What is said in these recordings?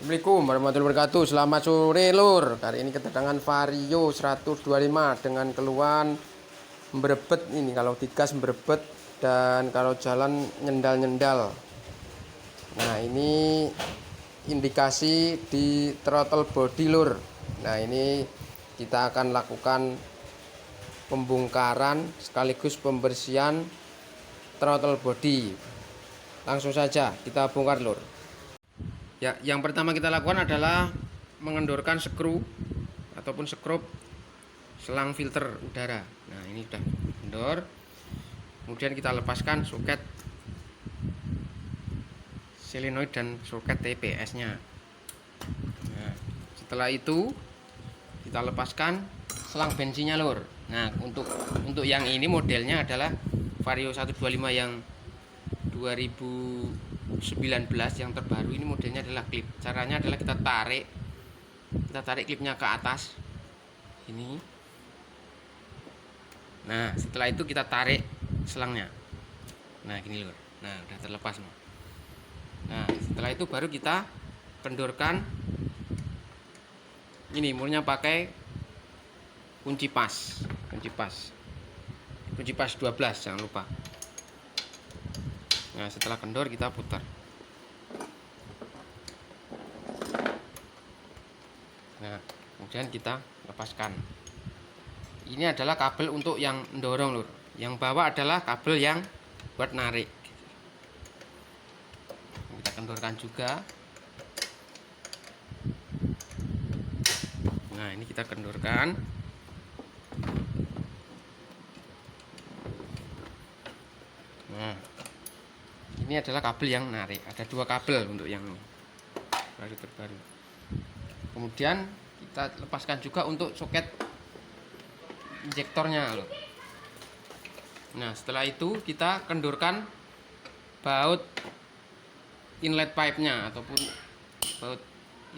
Assalamualaikum warahmatullahi wabarakatuh. Selamat sore lur. Kali ini kedatangan Vario 125 dengan keluhan berebet ini, kalau digas berebet dan kalau jalan nyendal-nyendal. Nah, ini indikasi di throttle body lur. Nah, ini kita akan lakukan pembongkaran sekaligus pembersihan throttle body. Langsung saja kita bongkar lur. Ya, yang pertama kita lakukan adalah mengendorkan skru ataupun skrup selang filter udara. Nah, ini sudah kendor. Kemudian kita lepaskan soket solenoid dan soket TPS-nya. Nah, setelah itu kita lepaskan selang bensinnya lur. Nah, untuk yang ini modelnya adalah Vario 125 yang 2019 yang terbaru. Ini modelnya adalah klip. Caranya adalah kita tarik klipnya ke atas ini. Nah, setelah itu kita tarik selangnya. Nah, gini lur. Nah, udah terlepas. Nah, setelah itu baru kita kendorkan ini murnya pakai kunci pas 12, jangan lupa. Nah, setelah kendor kita putar. Nah, kemudian kita lepaskan. Ini adalah kabel untuk yang mendorong lur. Yang bawah adalah kabel yang buat narik. Kita kendorkan juga. Nah, ini kita kendorkan. Nah, ini adalah kabel yang narik. Ada 2 kabel untuk yang terbaru. Kemudian kita lepaskan juga untuk soket injektornya loh. Nah, setelah itu kita kendorkan baut inlet pipe-nya ataupun baut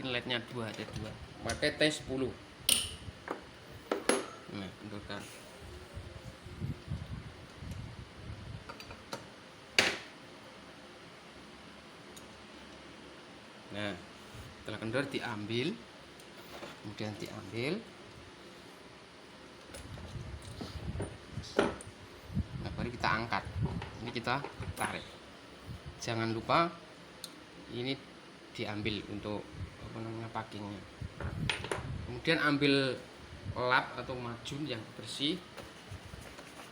inletnya ada 2 pakai T10. Nah, kendorkan. Nah, setelah kendor diambil, kemudian diambil. Nah, baru kita angkat. Ini kita tarik. Jangan lupa ini diambil untuk packingnya. Kemudian ambil lap atau majun yang bersih.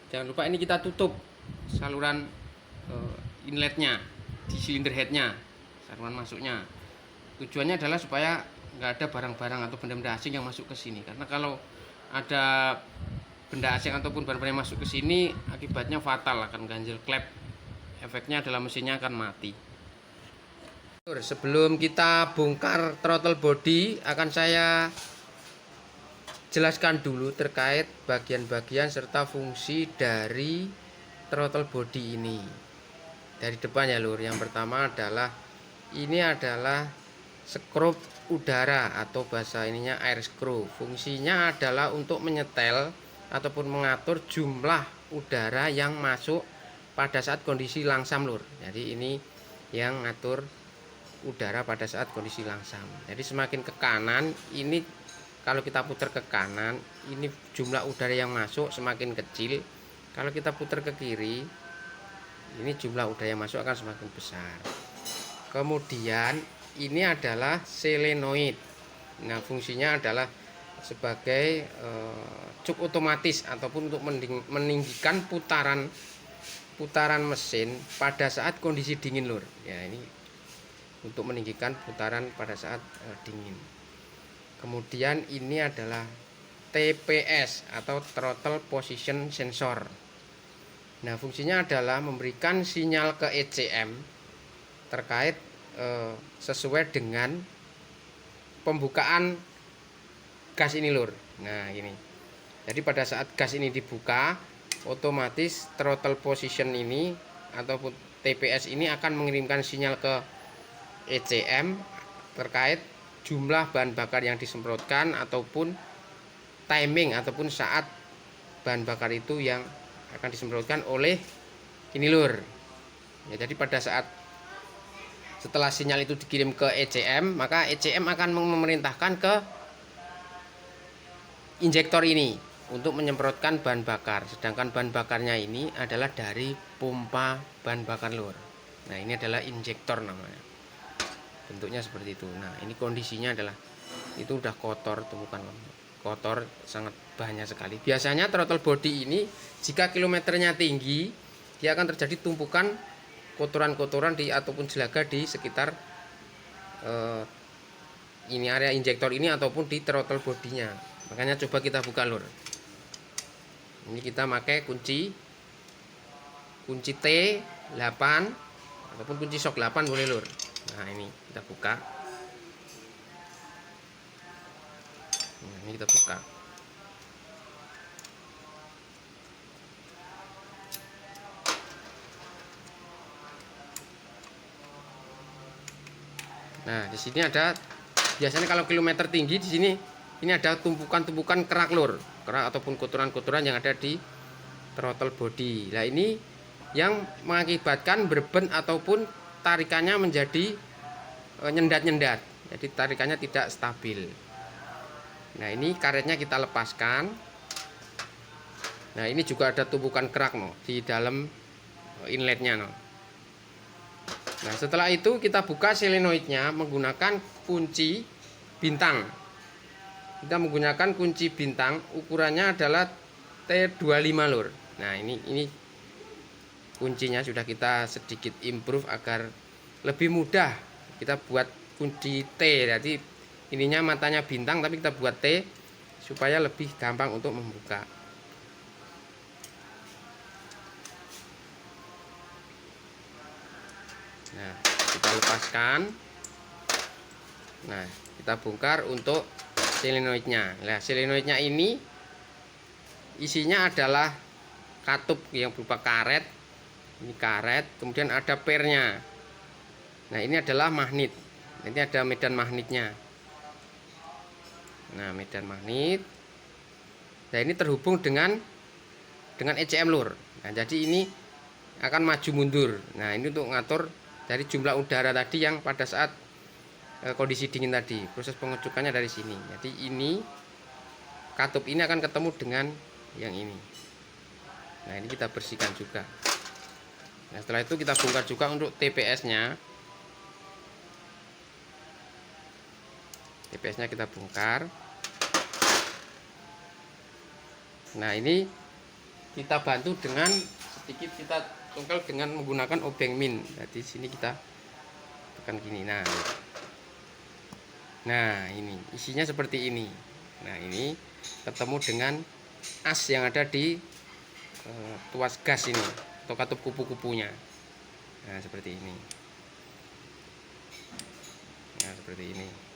Jangan lupa ini kita tutup saluran inletnya di silinder headnya, saluran masuknya. Tujuannya adalah supaya nggak ada barang-barang atau benda-benda asing yang masuk ke sini. Karena kalau ada benda asing ataupun barang-barang yang masuk ke sini, akibatnya fatal, akan ganjil klep. Efeknya adalah mesinnya akan mati. Sebelum kita bongkar throttle body, akan saya jelaskan dulu terkait bagian-bagian serta fungsi dari throttle body ini. Dari depan ya lur. Yang pertama adalah ini adalah skrup udara atau bahasa ininya air screw. Fungsinya adalah untuk menyetel ataupun mengatur jumlah udara yang masuk pada saat kondisi langsam lur. Jadi ini yang ngatur udara pada saat kondisi langsam. Jadi semakin ke kanan, ini kalau kita putar ke kanan, ini jumlah udara yang masuk semakin kecil. Kalau kita putar ke kiri, ini jumlah udara yang masuk akan semakin besar. Kemudian ini adalah solenoid. Nah, fungsinya adalah sebagai cuk otomatis ataupun untuk meninggikan putaran mesin pada saat kondisi dingin lur. Ya, ini untuk meninggikan putaran pada saat dingin. Kemudian ini adalah TPS atau throttle position sensor. Nah, fungsinya adalah memberikan sinyal ke ECM terkait sesuai dengan pembukaan gas ini lur. Nah, ini. Jadi pada saat gas ini dibuka, otomatis throttle position ini ataupun TPS ini akan mengirimkan sinyal ke ECM terkait jumlah bahan bakar yang disemprotkan ataupun timing ataupun saat bahan bakar itu yang akan disemprotkan oleh ini lur. Ya, jadi pada saat Setelah sinyal itu dikirim ke ECM, maka ECM akan memerintahkan ke injektor ini untuk menyemprotkan bahan bakar. Sedangkan bahan bakarnya ini adalah dari pompa bahan bakar lur. Nah, ini adalah injektor namanya. Bentuknya seperti itu. Nah, ini kondisinya adalah itu udah kotor, tumpukan kotor sangat banyak sekali. Biasanya throttle body ini jika kilometernya tinggi, dia akan terjadi tumpukan kotoran-kotoran di ataupun jelaga di sekitar ini area injektor ini ataupun di throttle bodinya. Makanya coba kita buka lur. Ini kita pakai kunci T8 ataupun kunci shock 8 boleh lur. Nah, ini kita buka. Nah, ini kita buka. Nah, di sini ada biasanya kalau kilometer tinggi di sini ini ada tumpukan-tumpukan kerak lur, kerak ataupun kotoran-kotoran yang ada di throttle body. Nah, ini yang mengakibatkan berben ataupun tarikannya menjadi nyendat-nyendat. Jadi tarikannya tidak stabil. Nah, ini karetnya kita lepaskan. Nah, ini juga ada tumpukan kerak no di dalam inletnya no. Nah, setelah itu kita buka solenoidnya menggunakan kunci bintang. Kita menggunakan kunci bintang, ukurannya adalah T25 lur. Nah, ini kuncinya sudah kita sedikit improve agar lebih mudah. Kita buat kunci T, jadi ininya matanya bintang tapi kita buat T supaya lebih gampang untuk membuka. Nah, kita lepaskan. Nah, kita bongkar untuk solenoidnya. Nah, solenoidnya ini isinya adalah katup yang berupa karet. Ini karet, kemudian ada pernya. Nah, ini adalah magnet. Ini ada medan magnetnya. Nah, medan magnet. Nah, ini terhubung dengan ECM lur. Nah, jadi ini akan maju mundur. Nah, ini untuk ngatur dari jumlah udara tadi yang pada saat kondisi dingin tadi. Proses pengecukannya dari sini. Jadi ini katup ini akan ketemu dengan yang ini. Nah, ini kita bersihkan juga. Nah, setelah itu kita bongkar juga untuk TPS-nya. TPS-nya kita bongkar. Nah, ini kita bantu dengan sedikit kita tongkel dengan menggunakan obeng min. Jadi sini kita tekan gini. Nah, ini isinya seperti ini. Nah, ini ketemu dengan as yang ada di tuas gas ini atau katup kupu-kupunya. Nah, seperti ini. Nah, seperti ini.